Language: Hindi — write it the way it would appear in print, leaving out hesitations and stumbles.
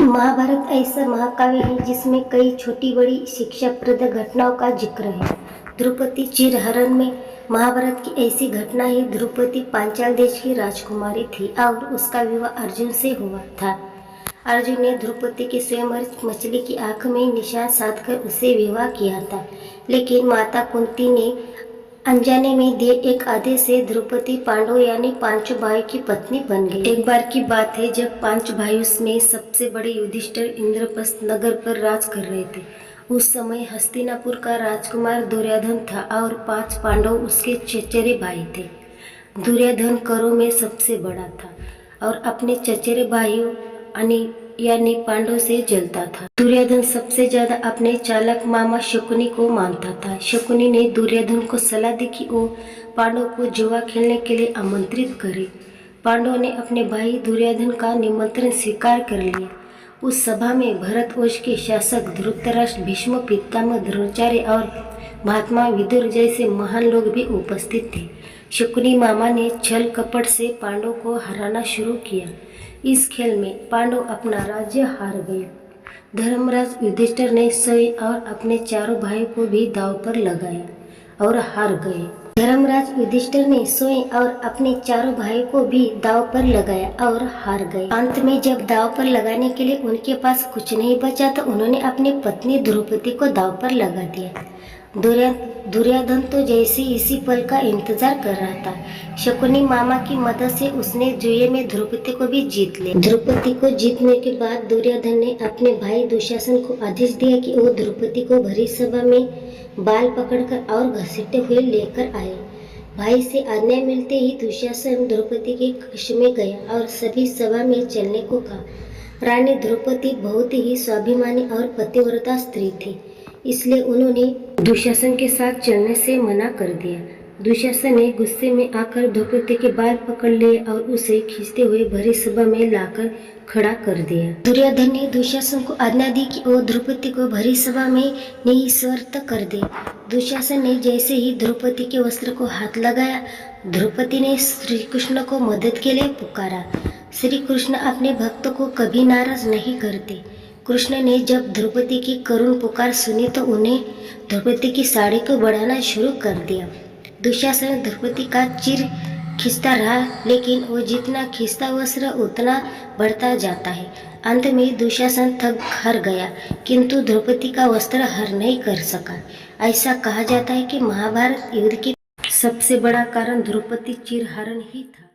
महाभारत ऐसा महाकाव्य है जिसमें कई छोटी बड़ी शिक्षाप्रद घटनाओं का जिक्र है। द्रौपदी चिरहरण में महाभारत की ऐसी घटना है। द्रौपदी पांचाल देश की राजकुमारी थी और उसका विवाह अर्जुन से हुआ था। अर्जुन ने द्रौपदी के स्वयंवर मछली की आंख में निशान साधकर उसे विवाह किया था, लेकिन माता कुंती ने अनजाने में दिए एक आदेश से द्रौपदी पांडव यानी पांचों भाई की पत्नी बन गई। एक बार की बात है जब 5 भाइयों में सबसे बड़े युधिष्ठिर इंद्रप्रस्थ नगर पर राज कर रहे थे। उस समय हस्तिनापुर का राजकुमार दुर्योधन था और 5 पांडव उसके चचेरे भाई थे। दुर्योधन करों में सबसे बड़ा था और अपने चचेरे भाइयों यानी पांडव से जलता था। दुर्योधन सबसे ज्यादा अपने चालक मामा शकुनी को मानता था। शकुनी ने दुर्योधन को सलाह दी कि वो पांडव को जुआ खेलने के लिए आमंत्रित करे। पांडव ने अपने भाई दुर्योधन का निमंत्रण स्वीकार कर लिया। उस सभा में भरतवंश के शासक धृतराष्ट्र, भीष्म पितामह द्रोणाचार्य और महात्मा विदुर जैसे महान लोग भी उपस्थित थे। शकुनी मामा ने छल कपट से पांडव को हराना शुरू किया। इस खेल में पांडव अपना राज्य हार गए। धर्मराज युधिष्ठिर ने स्वयं और अपने चारों भाइयों को भी दांव पर लगाया और हार गए। धर्मराज युधिष्ठिर ने स्वयं और अपने चारों भाइयों को भी दांव पर लगाया और हार गए। अंत में जब दांव पर लगाने के लिए उनके पास कुछ नहीं बचा तो उन्होंने अपनी पत्नी द्रौपदी को दांव पर लगा दिया। दुर्योधन तो जैसे इसी पल का इंतजार कर रहा था। शकुनी मामा की मदद से उसने जुए में द्रौपदी को भी जीत लिया। द्रौपदी को जीतने के बाद दुर्योधन ने अपने भाई दुशासन को आदेश दिया कि वो द्रौपदी को भरी सभा में बाल पकड़कर और घसीटते हुए लेकर आए। भाई से आज्ञा मिलते ही दुशासन द्रौपदी के कक्ष में गया और सभी सभा में चलने को कहा। रानी द्रौपदी बहुत ही स्वाभिमानी और पतिव्रता स्त्री थी, इसलिए उन्होंने दुशासन के साथ चलने से मना कर दिया। दुशासन ने गुस्से में आकर द्रौपदी के बाल पकड़ लिए और उसे खींचते हुए भरी सभा में लाकर खड़ा कर दिया। दुर्योधन ने दुशासन को आज्ञा दी कि वो द्रौपदी को भरी सभा में निःशर्त कर दे। दुशासन ने जैसे ही द्रौपदी के वस्त्र को हाथ लगाया, द्रौपदी ने श्री कृष्ण को मदद के लिए पुकारा। श्री कृष्ण अपने भक्तों को कभी नाराज नहीं करते। कृष्ण ने जब द्रौपदी की करुण पुकार सुनी तो उन्हें द्रौपदी की साड़ी को बढ़ाना शुरू कर दिया। दुशासन द्रौपदी का चिर खींचता रहा, लेकिन वो जितना खींचता वस्त्र उतना बढ़ता जाता है। अंत में दुशासन थक हार गया, किंतु द्रौपदी का वस्त्र हर नहीं कर सका। ऐसा कहा जाता है कि महाभारत युद्ध की सबसे बड़ा कारण द्रौपदी चिरहरण ही था।